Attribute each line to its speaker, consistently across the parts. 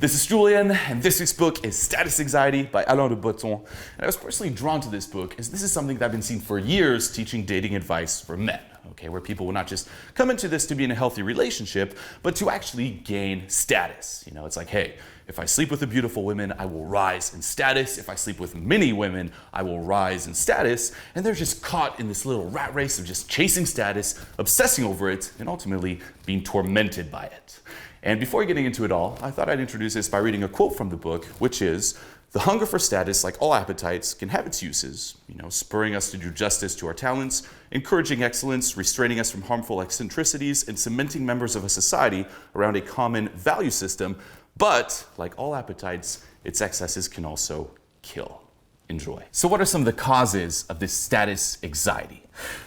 Speaker 1: This is Julien, and this week's book is Status Anxiety by Alain de Botton. And I was personally drawn to this book as this is something that I've been seeing for years teaching dating advice for men, okay, where people will not just come into this to be in a healthy relationship, but to actually gain status. You know, it's like, hey, if I sleep with a beautiful woman, I will rise in status. If I sleep with many women, I will rise in status. And they're just caught in this little rat race of just chasing status, obsessing over it, and ultimately being tormented by it. And before getting into it all, I thought I'd introduce this by reading a quote from the book, which is, "The hunger for status, like all appetites, can have its uses, spurring us to do justice to our talents, encouraging excellence, restraining us from harmful eccentricities, and cementing members of a society around a common value system. But, like all appetites, its excesses can also kill." Enjoy. So what are some of the causes of this status anxiety?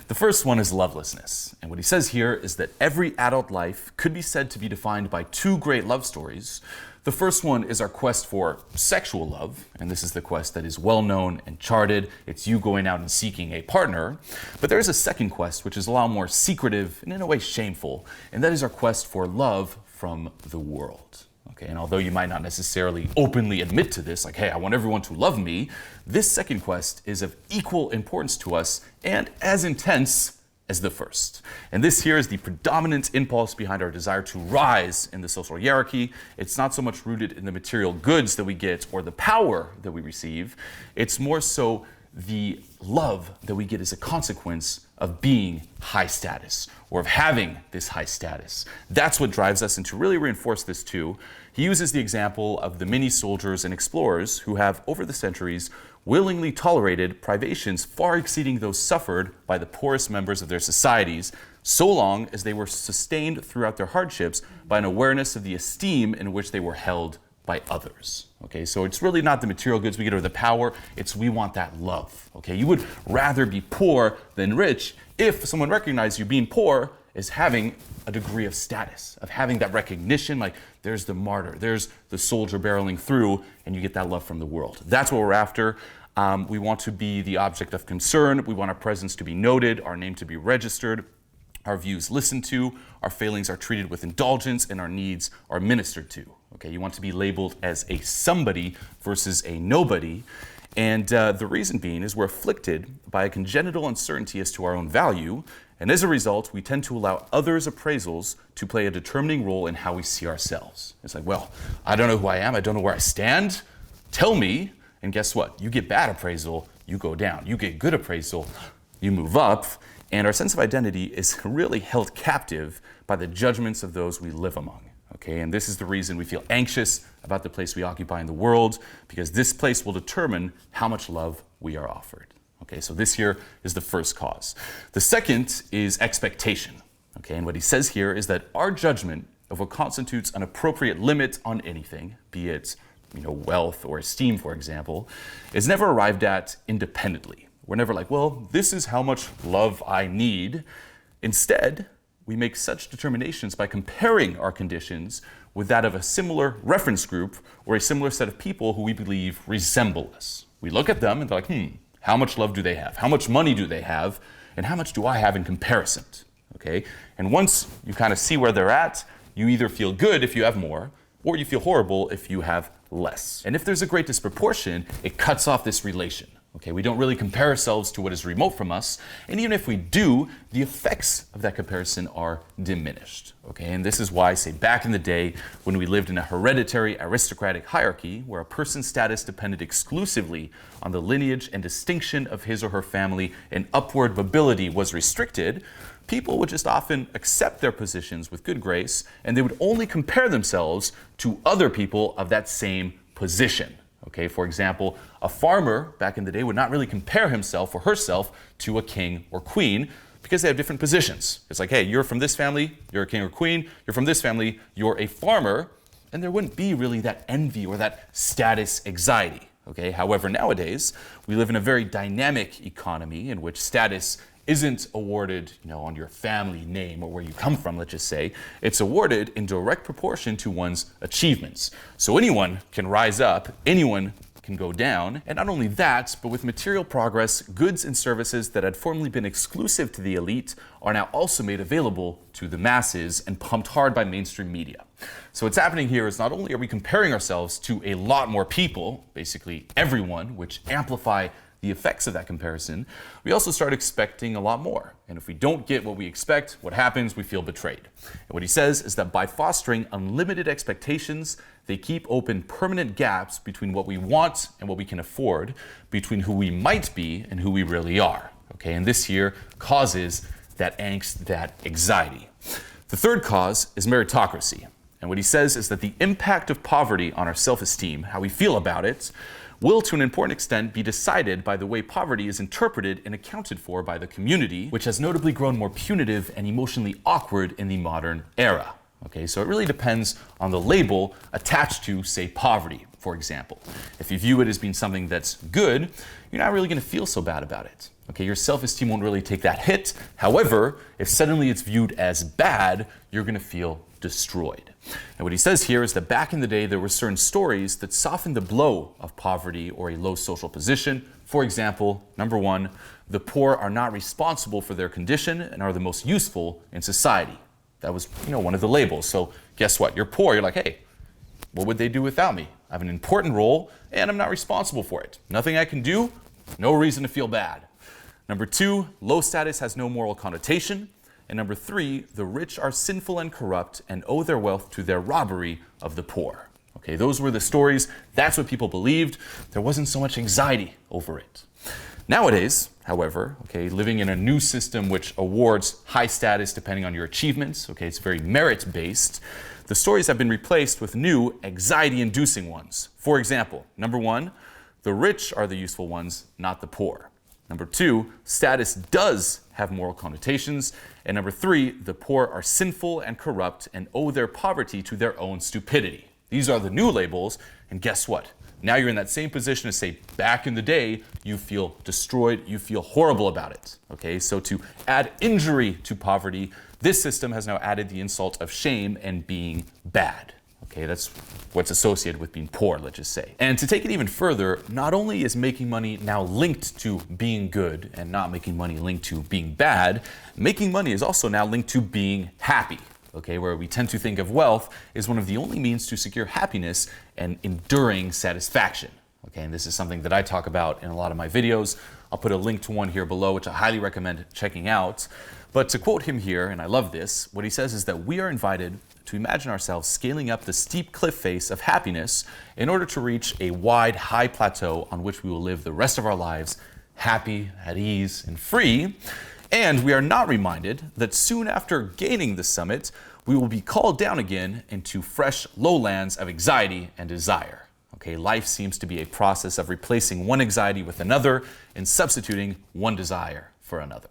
Speaker 1: The first one is lovelessness. And what he says here is that every adult life could be said to be defined by two great love stories. The first one is our quest for sexual love, and this is the quest that is well known and charted. It's you going out and seeking a partner. But there is a second quest, which is a lot more secretive and in a way shameful, and that is our quest for love from the world. Okay, and although you might not necessarily openly admit to this, like, hey, I want everyone to love me, this second quest is of equal importance to us and as intense as the first. And this here is the predominant impulse behind our desire to rise in the social hierarchy. It's not so much rooted in the material goods that we get or the power that we receive. It's more so the love that we get as a consequence of being high status or of having this high status. That's what drives us, and to really reinforce this too, he uses the example of the many soldiers and explorers who have, over the centuries, willingly tolerated privations far exceeding those suffered by the poorest members of their societies, so long as they were sustained throughout their hardships by an awareness of the esteem in which they were held by others. Okay, so it's really not the material goods we get or the power, it's we want that love. Okay, you would rather be poor than rich if someone recognized you being poor as having a degree of status, of having that recognition, like there's the martyr, there's the soldier barreling through, and you get that love from the world. That's what we're after. We want to be the object of concern. We want our presence to be noted, our name to be registered, our views listened to, our failings are treated with indulgence, and our needs are ministered to. Okay, you want to be labeled as a somebody versus a nobody. And the reason being is we're afflicted by a congenital uncertainty as to our own value. And as a result, we tend to allow others' appraisals to play a determining role in how we see ourselves. It's like, well, I don't know who I am. I don't know where I stand. Tell me. And guess what? You get bad appraisal, you go down. You get good appraisal, you move up. And our sense of identity is really held captive by the judgments of those we live among. Okay, and this is the reason we feel anxious about the place we occupy in the world, because this place will determine how much love we are offered. Okay, so this here is the first cause. The second is expectation. Okay, and what he says here is that our judgment of what constitutes an appropriate limit on anything, be it wealth or esteem, for example, is never arrived at independently. We're never like, well, this is how much love I need. Instead, we make such determinations by comparing our conditions with that of a similar reference group or a similar set of people who we believe resemble us. We look at them and they're like, how much love do they have? How much money do they have? And how much do I have in comparison? Okay? And once you kind of see where they're at, you either feel good if you have more, or you feel horrible if you have less. And if there's a great disproportion, it cuts off this relation. Okay, we don't really compare ourselves to what is remote from us, and even if we do, the effects of that comparison are diminished. Okay, and this is why, say, back in the day when we lived in a hereditary aristocratic hierarchy where a person's status depended exclusively on the lineage and distinction of his or her family and upward mobility was restricted, people would just often accept their positions with good grace, and they would only compare themselves to other people of that same position. Okay, for example, a farmer back in the day would not really compare himself or herself to a king or queen because they have different positions. It's like, hey, you're from this family, you're a king or queen. You're from this family, you're a farmer. And there wouldn't be really that envy or that status anxiety. Okay, however, nowadays, we live in a very dynamic economy in which status isn't awarded, on your family name or where you come from, let's just say. It's awarded in direct proportion to one's achievements. So anyone can rise up, anyone can go down. And not only that, but with material progress, goods and services that had formerly been exclusive to the elite are now also made available to the masses and pumped hard by mainstream media. So what's happening here is not only are we comparing ourselves to a lot more people, basically everyone, which amplify the effects of that comparison, we also start expecting a lot more. And if we don't get what we expect, what happens? We feel betrayed. And what he says is that by fostering unlimited expectations, they keep open permanent gaps between what we want and what we can afford, between who we might be and who we really are. Okay, and this here causes that angst, that anxiety. The third cause is meritocracy. And what he says is that the impact of poverty on our self-esteem, how we feel about it, will to an important extent be decided by the way poverty is interpreted and accounted for by the community, which has notably grown more punitive and emotionally awkward in the modern era. Okay, so it really depends on the label attached to, say, poverty, for example. If you view it as being something that's good, you're not really going to feel so bad about it. Okay, your self-esteem won't really take that hit. However, if suddenly it's viewed as bad, you're going to feel destroyed. And what he says here is that back in the day, there were certain stories that softened the blow of poverty or a low social position. For example, number one, the poor are not responsible for their condition and are the most useful in society. That was, one of the labels. So guess what? You're poor. You're like, hey, what would they do without me? I have an important role and I'm not responsible for it. Nothing I can do, no reason to feel bad. Number two, low status has no moral connotation. And number three, the rich are sinful and corrupt and owe their wealth to their robbery of the poor. Okay, those were the stories. That's what people believed. There wasn't so much anxiety over it. Nowadays, however, okay, living in a new system which awards high status depending on your achievements, okay, it's very merit-based, the stories have been replaced with new anxiety-inducing ones. For example, number one, the rich are the useful ones, not the poor. Number two, status does have moral connotations. And number three, the poor are sinful and corrupt and owe their poverty to their own stupidity. These are the new labels, and guess what? Now you're in that same position as, say, back in the day, you feel destroyed, you feel horrible about it. Okay, so to add injury to poverty, this system has now added the insult of shame and being bad. Okay, that's what's associated with being poor, let's just say. And to take it even further, not only is making money now linked to being good and not making money linked to being bad, making money is also now linked to being happy. Okay, where we tend to think of wealth as one of the only means to secure happiness and enduring satisfaction. Okay, and this is something that I talk about in a lot of my videos. I'll put a link to one here below, which I highly recommend checking out. But to quote him here, and I love this, what he says is that we are invited to imagine ourselves scaling up the steep cliff face of happiness in order to reach a wide, high plateau on which we will live the rest of our lives happy, at ease, and free. And we are not reminded that soon after gaining the summit, we will be called down again into fresh lowlands of anxiety and desire. Okay, life seems to be a process of replacing one anxiety with another and substituting one desire for another.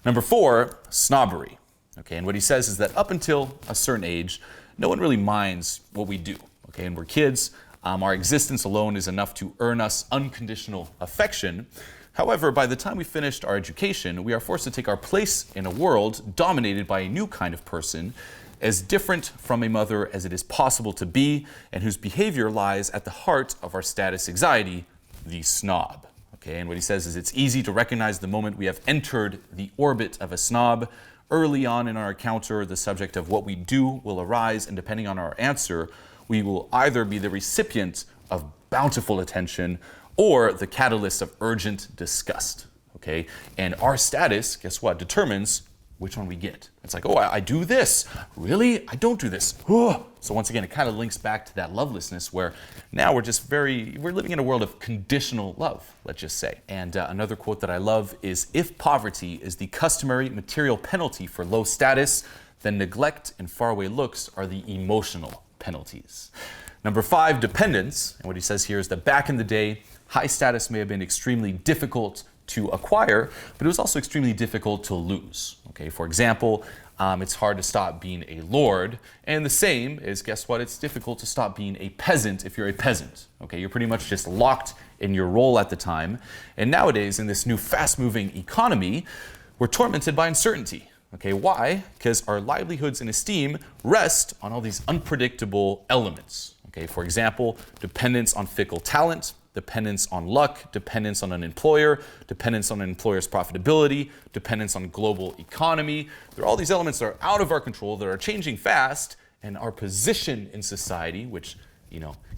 Speaker 1: Number four, snobbery. Okay, and what he says is that up until a certain age, no one really minds what we do. Okay, and we're kids. Our existence alone is enough to earn us unconditional affection. However, by the time we finished our education, we are forced to take our place in a world dominated by a new kind of person, as different from a mother as it is possible to be, and whose behavior lies at the heart of our status anxiety, the snob. Okay, and what he says is it's easy to recognize the moment we have entered the orbit of a snob. Early on in our encounter, the subject of what we do will arise, and depending on our answer, we will either be the recipient of bountiful attention or the catalyst of urgent disgust. Okay, and our status, guess what, determines which one we get. It's like, oh, I do this. Really? I don't do this. Oh. So once again, it kind of links back to that lovelessness where now we're living in a world of conditional love, let's just say. And another quote that I love is, if poverty is the customary material penalty for low status, then neglect and faraway looks are the emotional penalties. Number five, dependence. And what he says here is that back in the day, high status may have been extremely difficult to acquire, but it was also extremely difficult to lose. Okay, for example, it's hard to stop being a lord, and the same is, guess what, it's difficult to stop being a peasant if you're a peasant. Okay, you're pretty much just locked in your role at the time. And nowadays, in this new fast-moving economy, we're tormented by uncertainty. Okay, why? Because our livelihoods and esteem rest on all these unpredictable elements. Okay, for example, dependence on fickle talent, dependence on luck, dependence on an employer, dependence on an employer's profitability, dependence on global economy. There are all these elements that are out of our control, that are changing fast, and our position in society, which,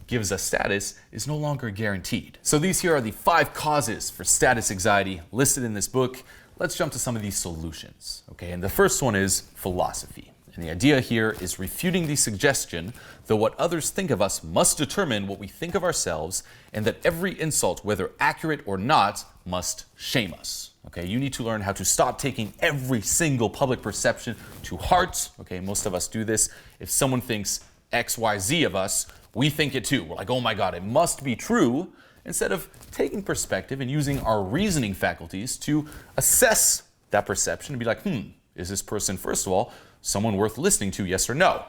Speaker 1: gives us status, is no longer guaranteed. So these here are the 5 causes for status anxiety listed in this book. Let's jump to some of these solutions. Okay, and the first one is philosophy. And the idea here is refuting the suggestion that what others think of us must determine what we think of ourselves, and that every insult, whether accurate or not, must shame us. Okay, you need to learn how to stop taking every single public perception to heart. Okay, most of us do this. If someone thinks X, Y, Z of us, we think it too. We're like, oh my God, it must be true, instead of taking perspective and using our reasoning faculties to assess that perception and be like, is this person, first of all, someone worth listening to, yes or no?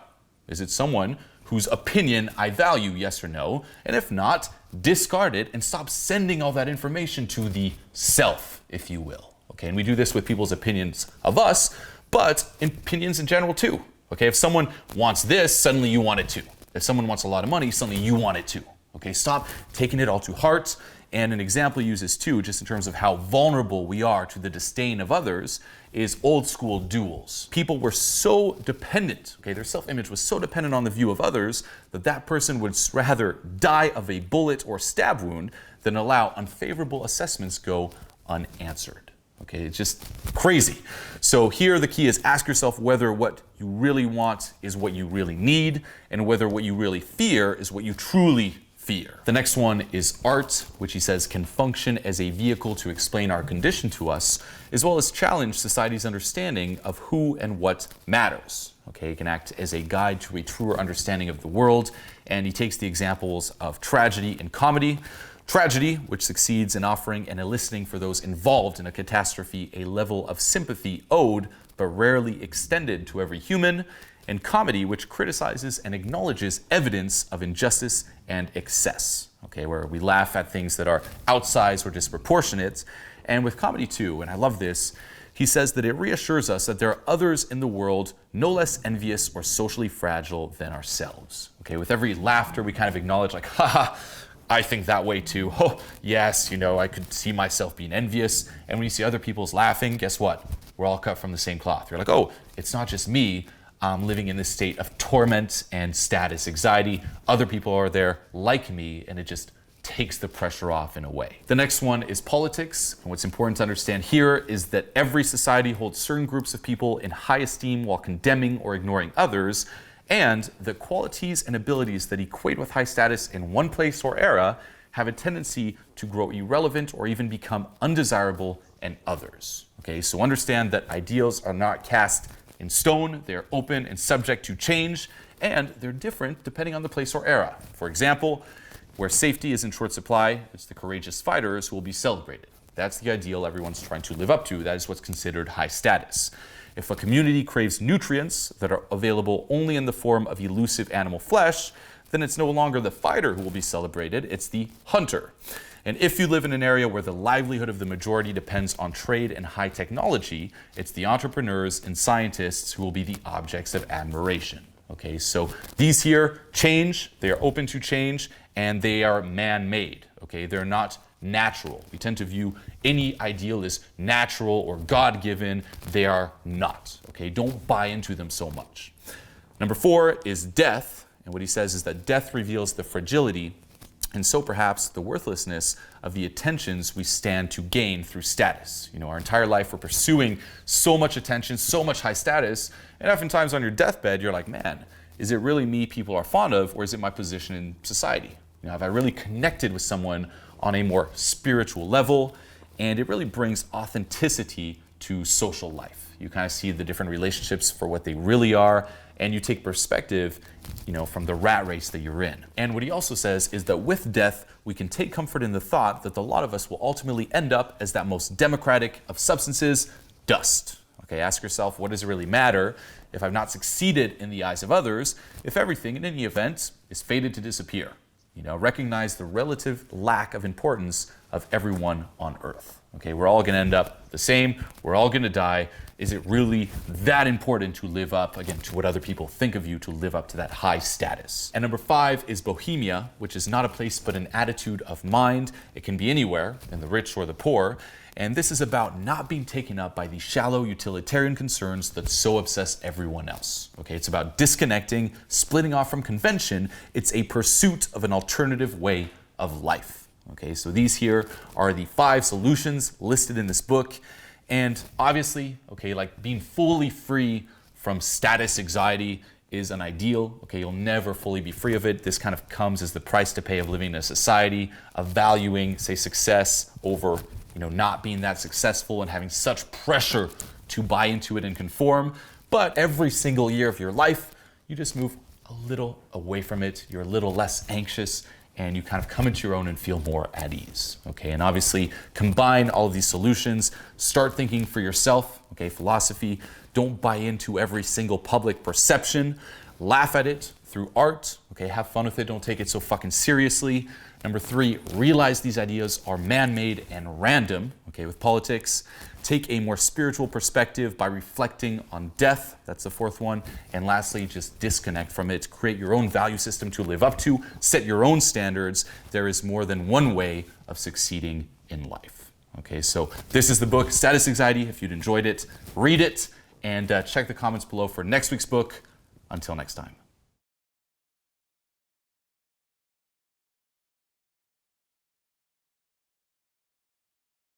Speaker 1: Is it someone whose opinion I value, yes or no? And if not, discard it and stop sending all that information to the self, if you will. Okay, and we do this with people's opinions of us, but opinions in general too. Okay, if someone wants this, suddenly you want it too. If someone wants a lot of money, suddenly you want it too. Okay, stop taking it all to heart. And an example uses too, just in terms of how vulnerable we are to the disdain of others, is old school duels. People were so dependent, okay, their self-image was so dependent on the view of others that that person would rather die of a bullet or stab wound than allow unfavorable assessments go unanswered. Okay, it's just crazy. So here the key is ask yourself whether what you really want is what you really need, and whether what you really fear is what you truly fear. The next one is art, which he says can function as a vehicle to explain our condition to us, as well as challenge society's understanding of who and what matters. Okay, it can act as a guide to a truer understanding of the world, and he takes the examples of tragedy and comedy. Tragedy, which succeeds in offering and eliciting for those involved in a catastrophe a level of sympathy owed but rarely extended to every human, and comedy, which criticizes and acknowledges evidence of injustice and excess, okay, where we laugh at things that are outsized or disproportionate. And with comedy too, and I love this, he says that it reassures us that there are others in the world no less envious or socially fragile than ourselves. Okay, with every laughter, we kind of acknowledge like, haha, I think that way too. Oh, yes, I could see myself being envious. And when you see other people's laughing, guess what? We're all cut from the same cloth. You're like, oh, it's not just me. I'm living in this state of torment and status anxiety. Other people are there like me, and it just takes the pressure off in a way. The next one is politics. And what's important to understand here is that every society holds certain groups of people in high esteem while condemning or ignoring others, and the qualities and abilities that equate with high status in one place or era have a tendency to grow irrelevant or even become undesirable in others. Okay, so understand that ideals are not cast in stone, they're open and subject to change, and they're different depending on the place or era. For example, where safety is in short supply, it's the courageous fighters who will be celebrated. That's the ideal everyone's trying to live up to. That is what's considered high status. If a community craves nutrients that are available only in the form of elusive animal flesh, then it's no longer the fighter who will be celebrated, it's the hunter. And if you live in an area where the livelihood of the majority depends on trade and high technology, it's the entrepreneurs and scientists who will be the objects of admiration. Okay, so these here change, they are open to change, and they are man-made. Okay, they're not natural. We tend to view any ideal as natural or God-given. They are not. Okay, don't buy into them so much. Number 4 is death, and what he says is that death reveals the fragility and so perhaps the worthlessness of the attentions we stand to gain through status. Our entire life we're pursuing so much attention, so much high status, and oftentimes on your deathbed you're like, man, is it really me people are fond of, or is it my position in society? Have I really connected with someone on a more spiritual level? And it really brings authenticity to social life. You kind of see the different relationships for what they really are, and you take perspective, from the rat race that you're in. And what he also says is that with death, we can take comfort in the thought that a lot of us will ultimately end up as that most democratic of substances, dust. Okay, ask yourself, what does it really matter if I've not succeeded in the eyes of others, if everything in any event is fated to disappear? Recognize the relative lack of importance of everyone on earth. Okay, we're all going to end up the same. We're all going to die. Is it really that important to live up, again, to what other people think of you, to live up to that high status? And number 5 is bohemia, which is not a place but an attitude of mind. It can be anywhere, in the rich or the poor. And this is about not being taken up by the shallow utilitarian concerns that so obsess everyone else. Okay, it's about disconnecting, splitting off from convention. It's a pursuit of an alternative way of life. Okay, so these here are the 5 solutions listed in this book. And obviously, okay, like being fully free from status anxiety is an ideal. Okay, you'll never fully be free of it. This kind of comes as the price to pay of living in a society, of valuing, say, success over not being that successful and having such pressure to buy into it and conform. But every single year of your life, you just move a little away from it. You're a little less anxious and you kind of come into your own and feel more at ease. Okay, and obviously combine all of these solutions. Start thinking for yourself. Okay, philosophy. Don't buy into every single public perception. Laugh at it through art. Okay, have fun with it. Don't take it so fucking seriously. Number 3, realize these ideas are man-made and random, okay, with politics. Take a more spiritual perspective by reflecting on death. That's the 4th one. And lastly, just disconnect from it. Create your own value system to live up to. Set your own standards. There is more than one way of succeeding in life. Okay, so this is the book, Status Anxiety. If you'd enjoyed it, read it. And check the comments below for next week's book. Until next time.